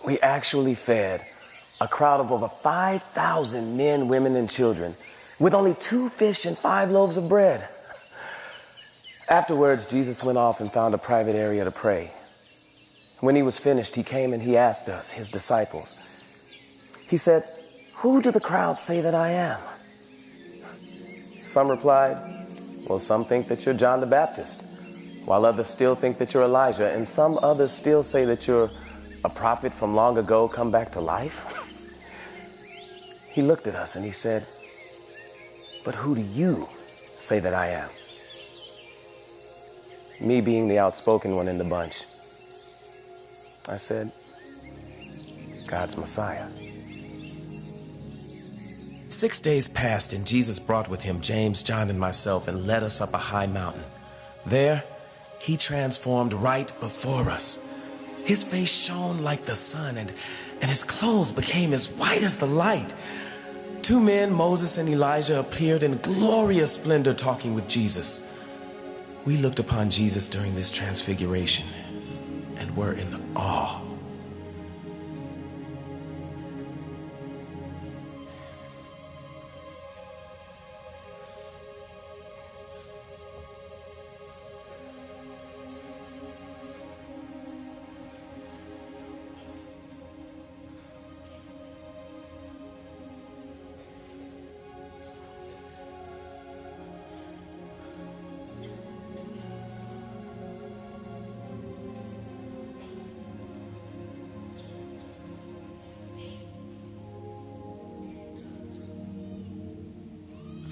We actually fed a crowd of over 5,000 men, women, and children with only 2 fish and 5 loaves of bread. Afterwards, Jesus went off and found a private area to pray. When he was finished, he came and he asked us, his disciples. He said, "Who do the crowd say that I am?" Some replied, "Well, some think that you're John the Baptist, while others still think that you're Elijah, and some others still say that you're a prophet from long ago come back to life." He looked at us and he said, "But who do you say that I am?" Me being the outspoken one in the bunch, I said, "God's Messiah." 6 days passed, and Jesus brought with him James, John, and myself and led us up a high mountain. There, he transformed right before us. His face shone like the sun, and his clothes became as white as the light. 2 men, Moses and Elijah, appeared in glorious splendor talking with Jesus. We looked upon Jesus during this transfiguration and were in awe.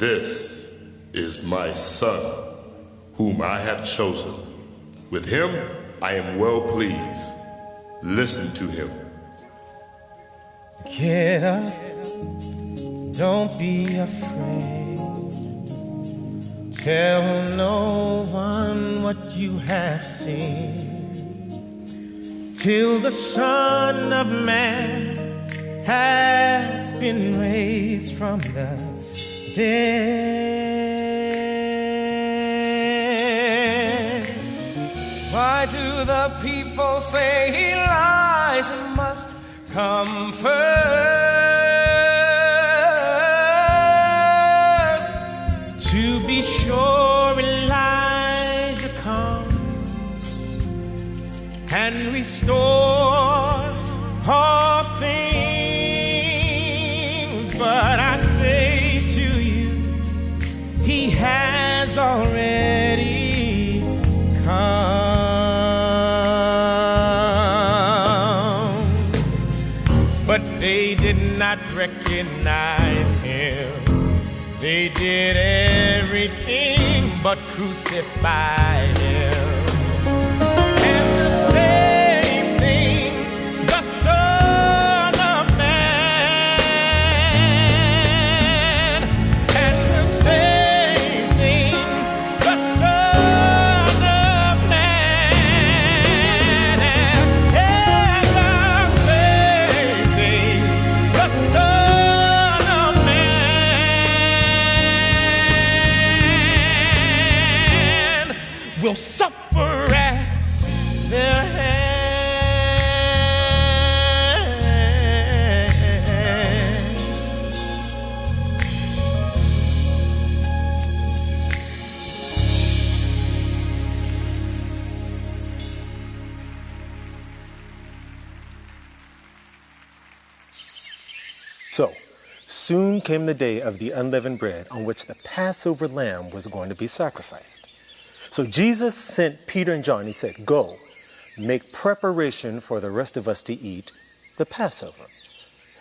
This is my son, whom I have chosen. With him I am well pleased. Listen to him. Get up, don't be afraid. Tell no one what you have seen, till the Son of Man has been raised from the dead. Why do the people say Elijah must come first? To be sure, Elijah comes and restores all things, but I say to you, he has already come. But they did not recognize him. They did everything but crucify him. And the same thing the Son of Man, and the same thing the Son of Man, and the same thing the Son of Man will suffer at their hands. So, soon came the day of the unleavened bread on which the Passover lamb was going to be sacrificed. So Jesus sent Peter and John. He said, "Go, make preparation for the rest of us to eat the Passover."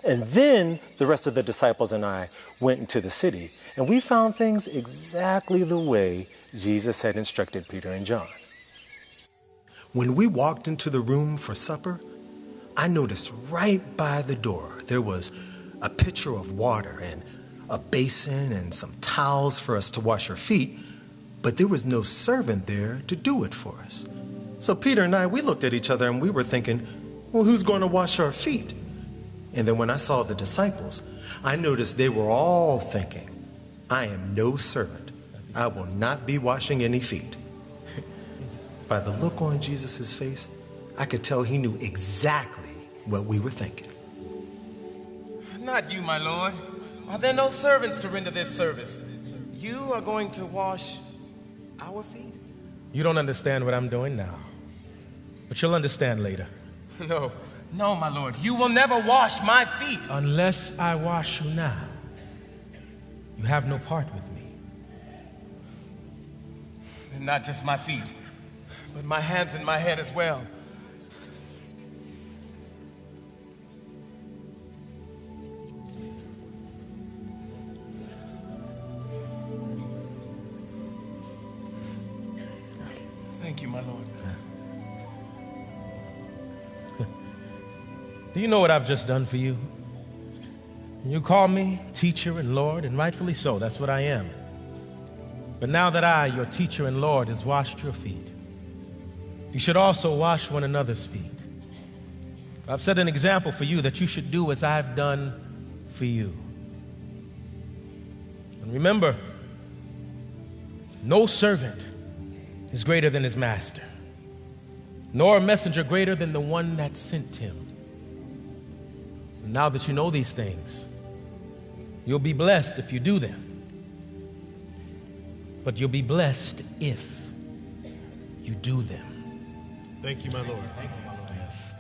And then the rest of the disciples and I went into the city, and we found things exactly the way Jesus had instructed Peter and John. When we walked into the room for supper, I noticed right by the door there was a pitcher of water and a basin and some towels for us to wash our feet, but there was no servant there to do it for us. So Peter and I, we looked at each other and we were thinking, well, who's going to wash our feet? And then when I saw the disciples, I noticed they were all thinking, I am no servant. I will not be washing any feet. By the look on Jesus' face, I could tell he knew exactly what we were thinking. Not you, my lord. Are there no servants to render this service? You are going to wash our feet? You don't understand what I'm doing now, but you'll understand later. No, my lord. You will never wash my feet. Unless I wash you now, you have no part with me. And not just my feet, but my hands and my head as well. Thank you, my lord. Do you know what I've just done for you? You call me teacher and Lord, and rightfully so, that's what I am. But now that I, your teacher and Lord, has washed your feet, you should also wash one another's feet. I've set an example for you that you should do as I've done for you. And remember, no servant is greater than his master, nor a messenger greater than the one that sent him. And now that you know these things, you'll be blessed if you do them. But you'll be blessed if you do them. Thank you, my Lord. Thank you, my Lord. Yes.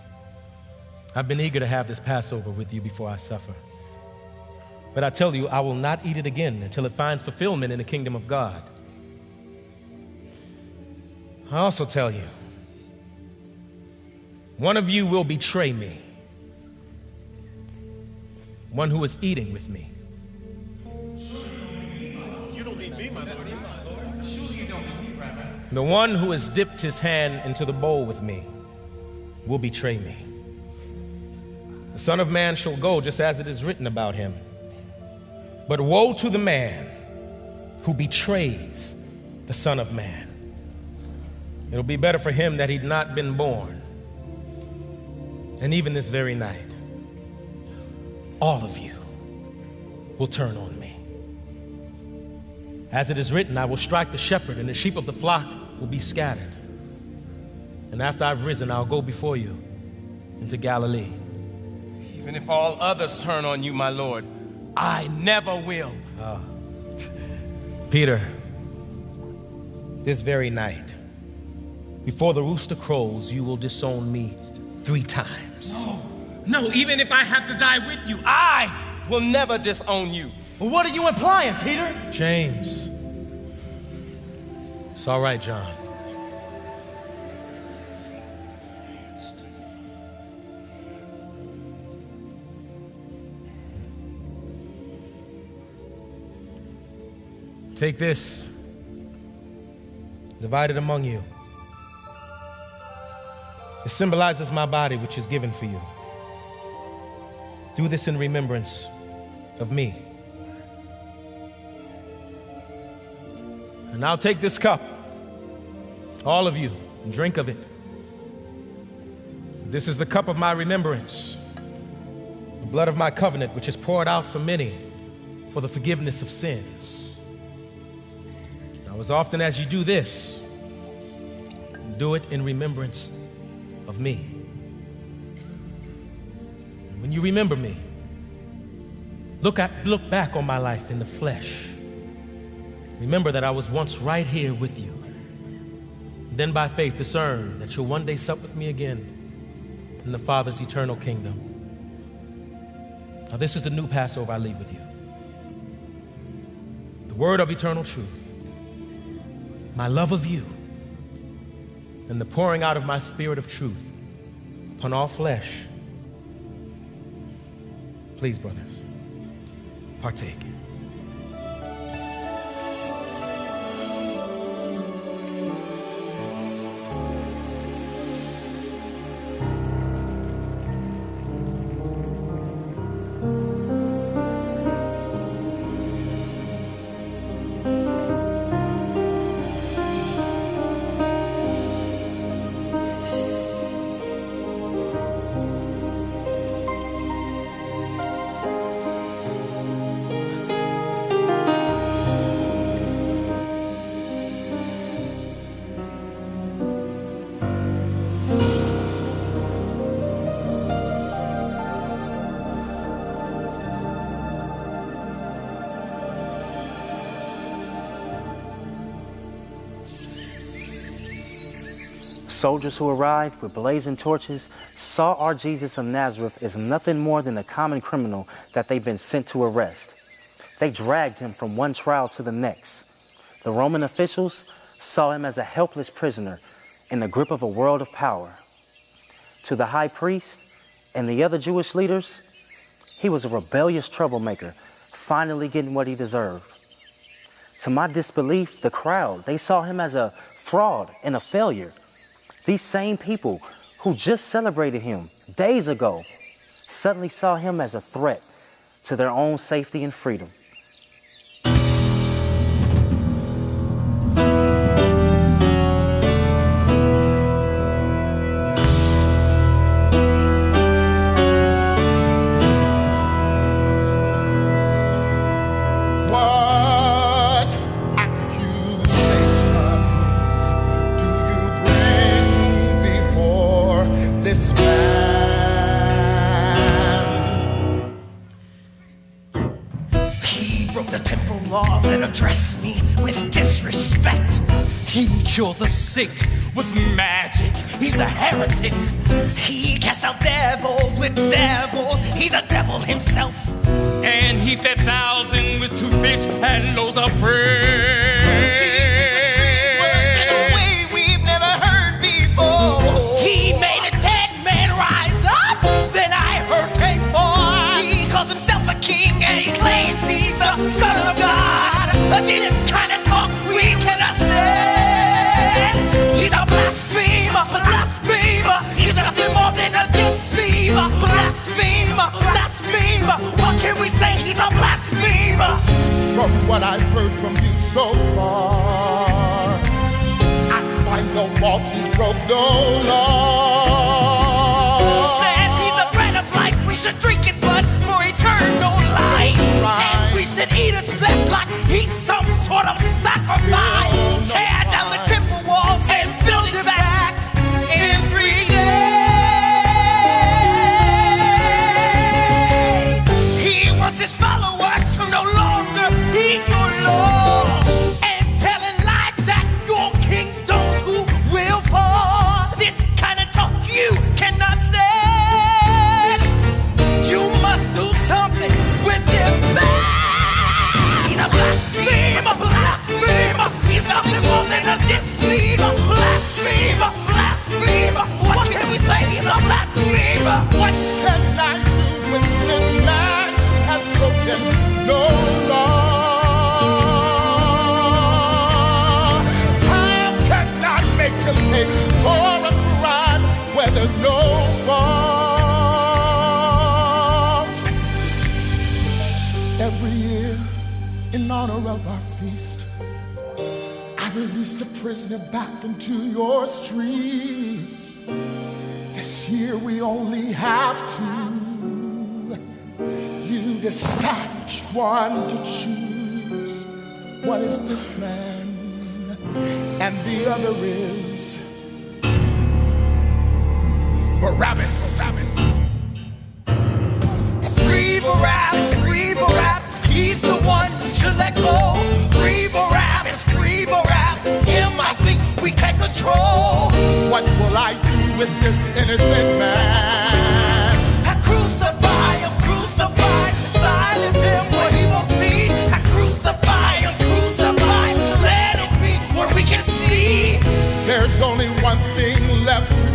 I've been eager to have this Passover with you before I suffer. But I tell you, I will not eat it again until it finds fulfillment in the kingdom of God. I also tell you, one of you will betray me. One who is eating with me. You don't need me, my Lord. The one who has dipped his hand into the bowl with me will betray me. The Son of Man shall go just as it is written about him. But woe to the man who betrays the Son of Man. It'll be better for him that he'd not been born. And even this very night, all of you will turn on me. As it is written, I will strike the shepherd, and the sheep of the flock will be scattered. And after I've risen, I'll go before you into Galilee. Even if all others turn on you, my lord, I never will. Peter, this very night, before the rooster crows, you will disown me 3 times. No, even if I have to die with you, I will never disown you. Well, what are you implying, Peter? James. It's all right, John. Take this, divide it among you. It symbolizes my body, which is given for you. Do this in remembrance of me. And now take this cup, all of you, and drink of it. This is the cup of my remembrance, the blood of my covenant, which is poured out for many for the forgiveness of sins. Now, as often as you do this, do it in remembrance of me. When you remember me, look back on my life in the flesh. Remember that I was once right here with you. Then by faith discern that you'll one day sup with me again in the Father's eternal kingdom. Now this is the new Passover I leave with you. The word of eternal truth, my love of you, and the pouring out of my spirit of truth upon all flesh. Please, brothers, partake. soldiers who arrived with blazing torches saw our Jesus of Nazareth as nothing more than a common criminal that they'd been sent to arrest. They dragged him from one trial to the next. The Roman officials saw him as a helpless prisoner in the grip of a world of power. To the high priest and the other Jewish leaders, he was a rebellious troublemaker, finally getting what he deserved. To my disbelief, the crowd, they saw him as a fraud and a failure. These same people who just celebrated him days ago suddenly saw him as a threat to their own safety and freedom. Cures the sick with magic. He's a heretic. He casts out devils with devils. He's a devil himself. And he fed thousands with 2 fish and loaves of bread. He words in a way we've never heard before. He made a dead man rise up. Then I heard him fall. He calls himself a king and he claims he's the son of God. But this kind of talk we cannot say. He's a blasphemer, blasphemer. He's nothing more than a deceiver. Blasphemer, blasphemer. What can we say? He's a blasphemer. From what I've heard from you so far, I find no fault, he broke no law. Said he's the bread of life. We should drink his blood for eternal life. And we should eat his flesh like he's some sort of sacrifice. Tear down the temple walls and build it back in 3 days. He wants his followers to no longer eat your law and telling lies that your kingdom too will fall. This kind of talk you cannot stand. You must do something with this man. He's a blasphemer, blasphemer. He's nothing more than a deceiver. Blasphemer, blasphemer. What can we say? He's a blasphemer. What can I do when this man has broken no law? How can I make him pay for a crime where there's no fault? Every year, in honor of our feast, I release a prisoner back into your streets. This year we only have 2. You decide which one to choose. One is this man, and the other is Barabbas. Free Barabbas, free Barabbas. He's the one you should let go. Free Barabbas, free Barabbas. Him I think we can control. What will I do with this innocent man? I crucify him, crucify. Silence him where he won't be. I crucify him, crucify. Let it be where we can see. There's only one thing left to do.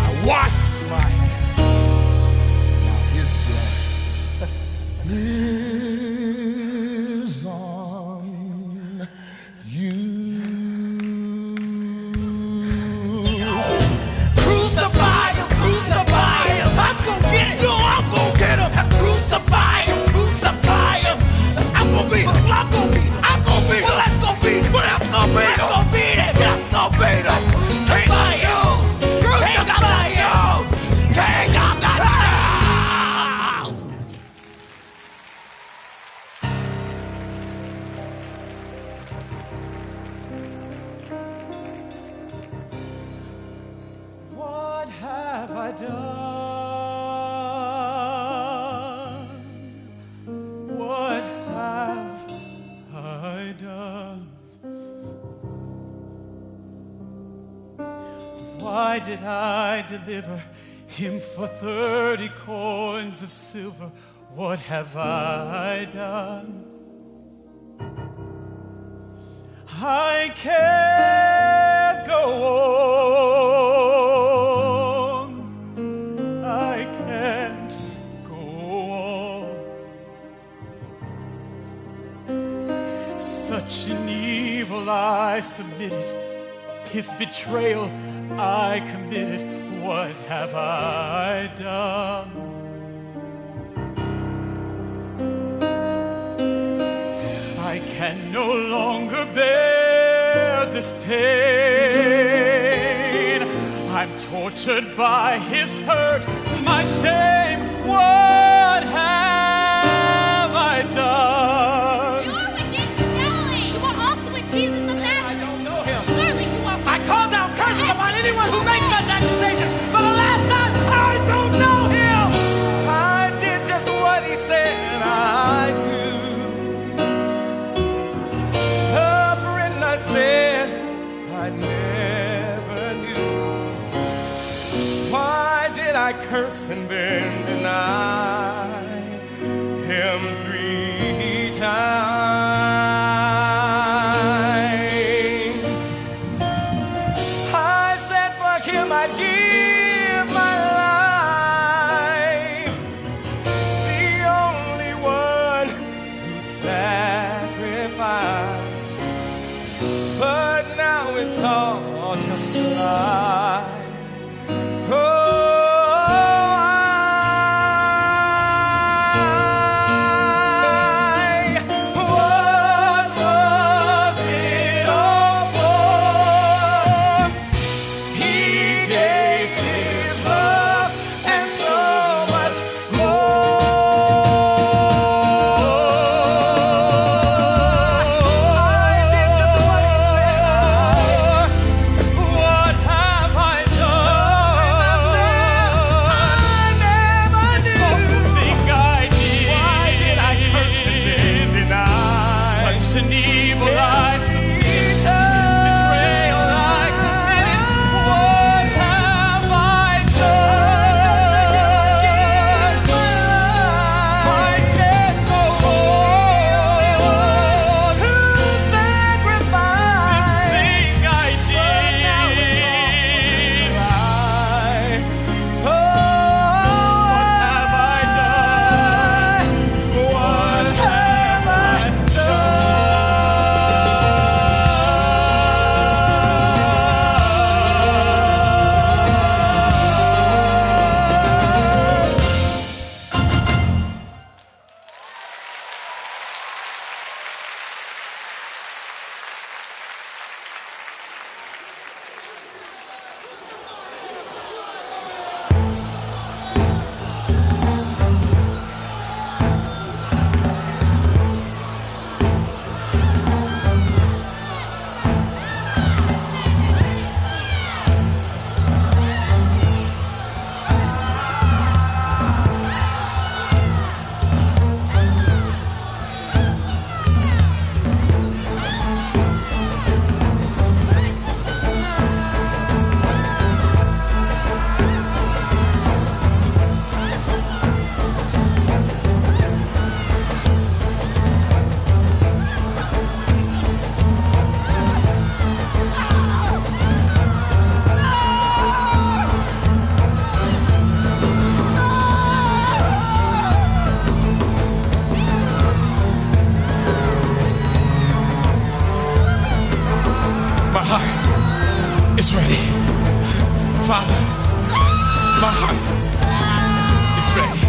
I wash my hands. Now his blood is on you. Crucify him, crucify him. I'm gonna get him. No, I'm gonna get him. Crucify him, crucify him. I'm gonna beat him. I'm gonna beat him. I'm gonna beat him. Well, let's go beat him. Well, let's go beat him. Let's go beat him. Let's go beat him. Crucify him. Crucify him. Take off the house. What have I done? What have I done? Why did I deliver him for 30 coins of silver? What have I done? I can't go on. I can't go on. Such an evil I submitted. His betrayal I committed. What have I done? I can no longer bear this pain. I'm tortured by his hurt, my shame. What have I done? You're with James Galilee. You are also with Jesus of Nazareth. I don't know him. Surely you are. I call down curses upon anyone who makes such accusations. For the last time, I don't know him. I did just what he said I'd do. A friend I said I never knew. Why did I curse and then deny him 3 times? I said for him I'd give my life, the only one who'd sacrifice. But now it's all just a lie. What was it all for? He gave his love and so much more. I did just what he said. What have I done? I said I never knew. Think I did. Why did I curse and then deny? Such an evil I submitted. His betrayal I committed. What have I done? I can't go on. Who sacrificed this thing I did? What have I done? What have I My heart is ready. Father, my heart is ready.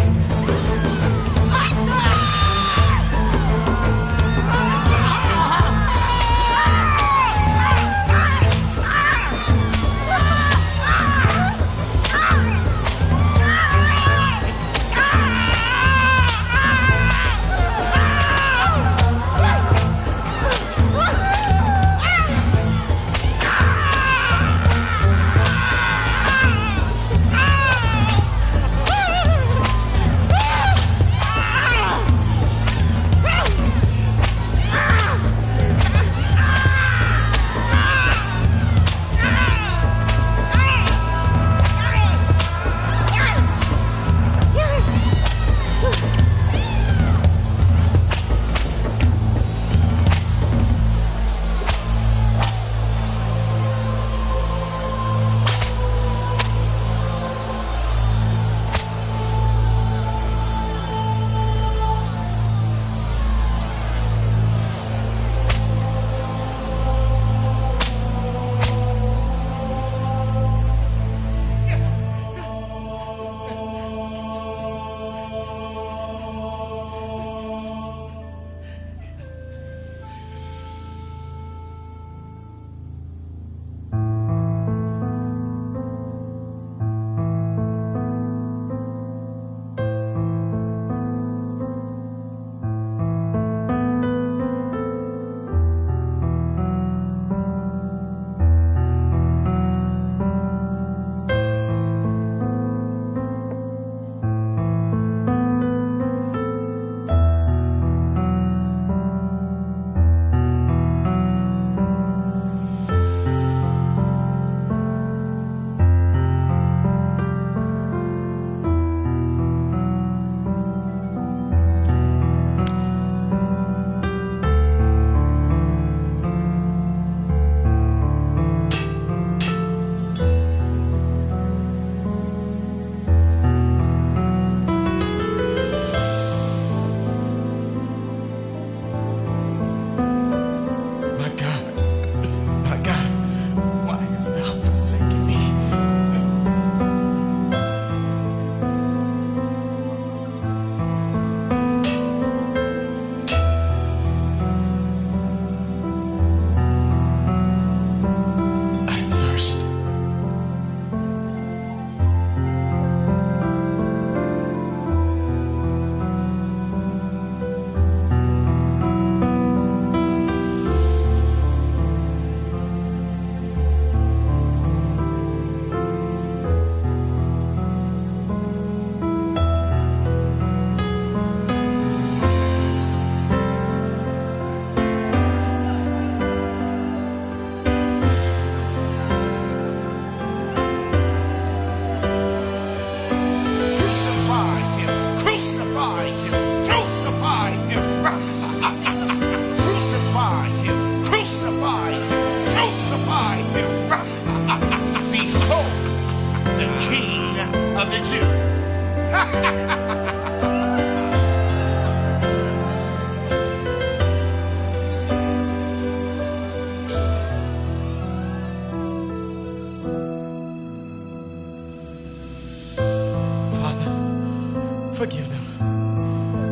Forgive them,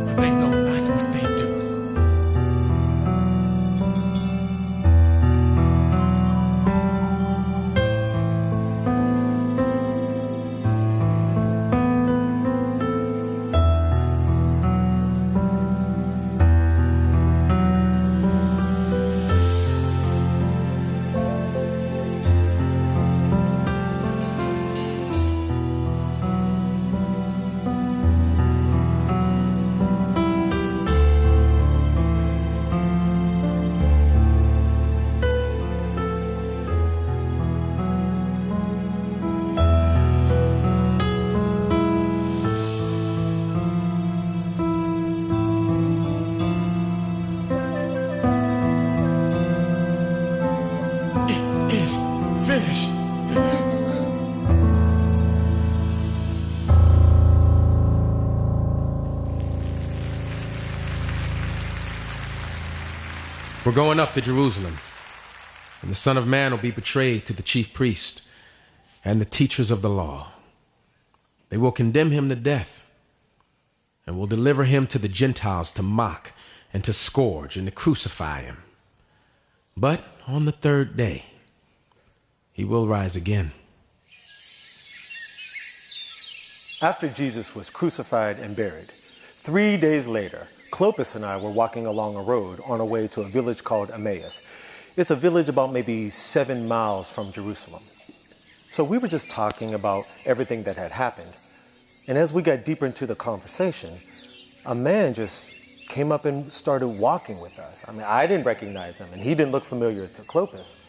for they know not what they do. Finished. We're going up to Jerusalem, and the Son of Man will be betrayed to the chief priest and the teachers of the law. They will condemn him to death and will deliver him to the Gentiles to mock and to scourge and to crucify him. But on the third day, he will rise again. After Jesus was crucified and buried, 3 days later, Clopas and I were walking along a road on our way to a village called Emmaus. It's a village about maybe 7 miles from Jerusalem. So we were just talking about everything that had happened. And as we got deeper into the conversation, a man just came up and started walking with us. I mean, I didn't recognize him, and he didn't look familiar to Clopas.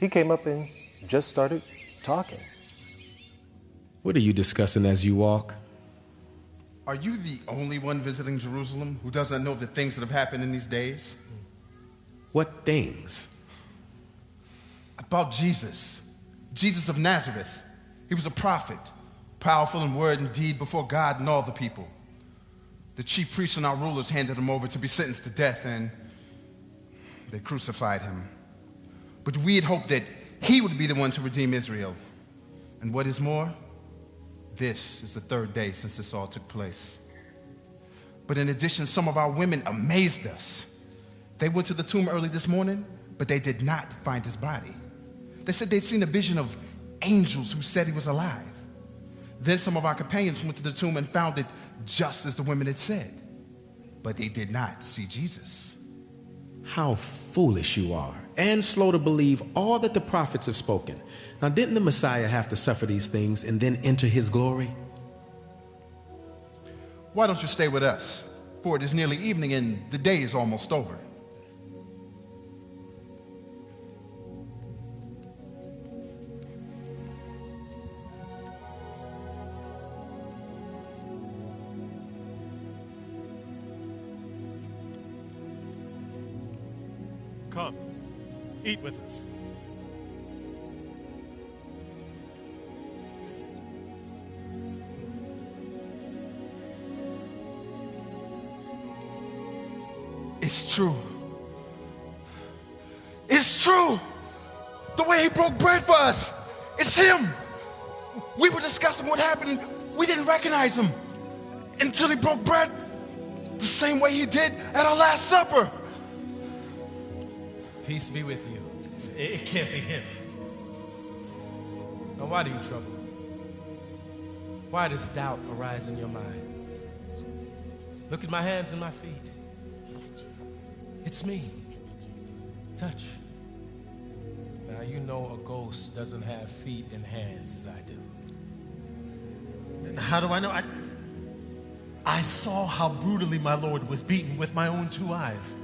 He came up and just started talking. What are you discussing as you walk? Are you the only one visiting Jerusalem who doesn't know the things that have happened in these days? What things? About Jesus. Jesus of Nazareth. He was a prophet, powerful in word and deed before God and all the people. The chief priests and our rulers handed him over to be sentenced to death, and they crucified him. But we had hoped that he would be the one to redeem Israel. And what is more, this is the third day since this all took place. But in addition, some of our women amazed us. They went to the tomb early this morning, but they did not find his body. They said they'd seen a vision of angels who said he was alive. Then some of our companions went to the tomb and found it just as the women had said. But they did not see Jesus. How foolish you are, and slow to believe all that the prophets have spoken. Now, didn't the Messiah have to suffer these things and then enter his glory? Why don't you stay with us? For it is nearly evening and the day is almost over. Come, eat with us. It's true. It's true. The way he broke bread for us. It's him. We were discussing what happened. We didn't recognize him until he broke bread the same way he did at our Last Supper. Peace be with you. It can't be him. Now, why do you trouble? Why does doubt arise in your mind? Look at my hands and my feet. It's me. Touch. Now, you know a ghost doesn't have feet and hands as I do. And how do I know? I saw how brutally my Lord was beaten with my own 2 eyes.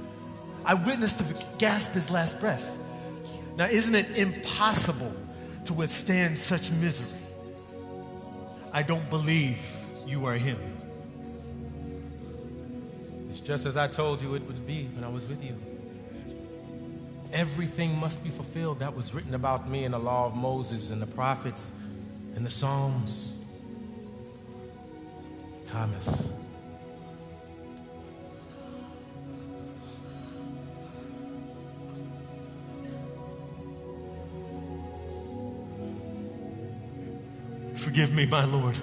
I witnessed him gasp his last breath. Now, isn't it impossible to withstand such misery? I don't believe you are him. It's just as I told you it would be when I was with you. Everything must be fulfilled that was written about me in the law of Moses and the prophets and the Psalms. Thomas. Forgive me, my Lord.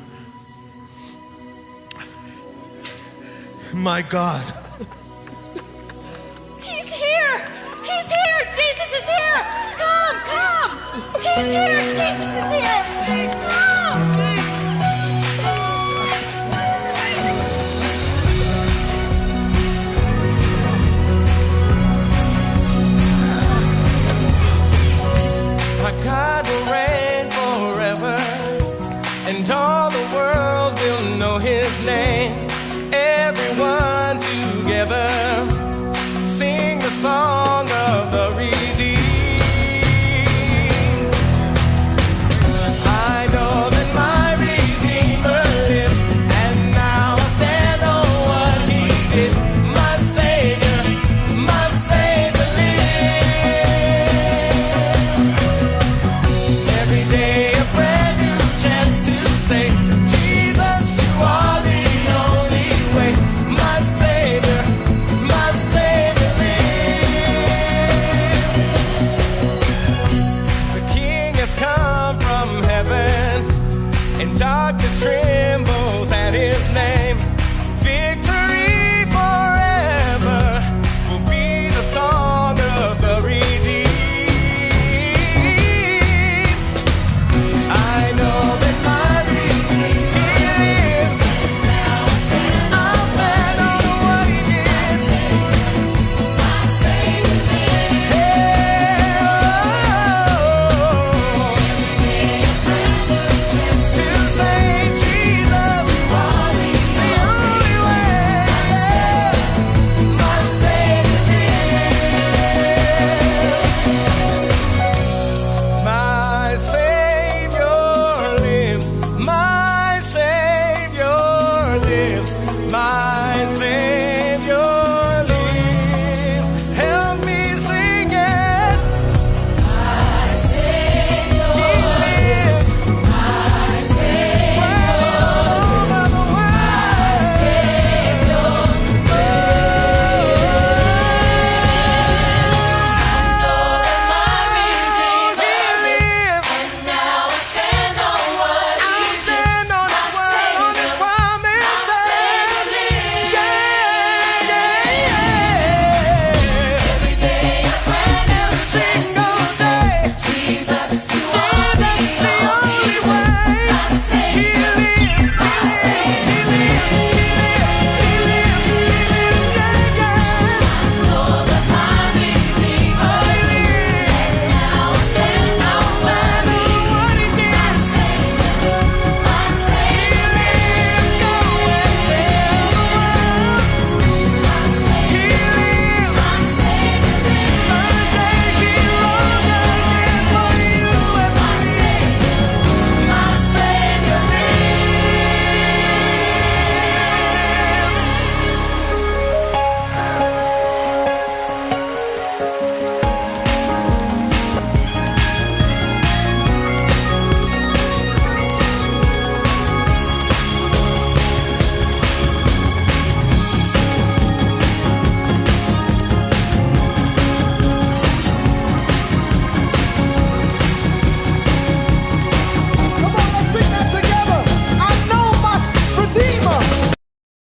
My God. He's here! He's here! Jesus is here! Come! Come! He's here! Jesus is here!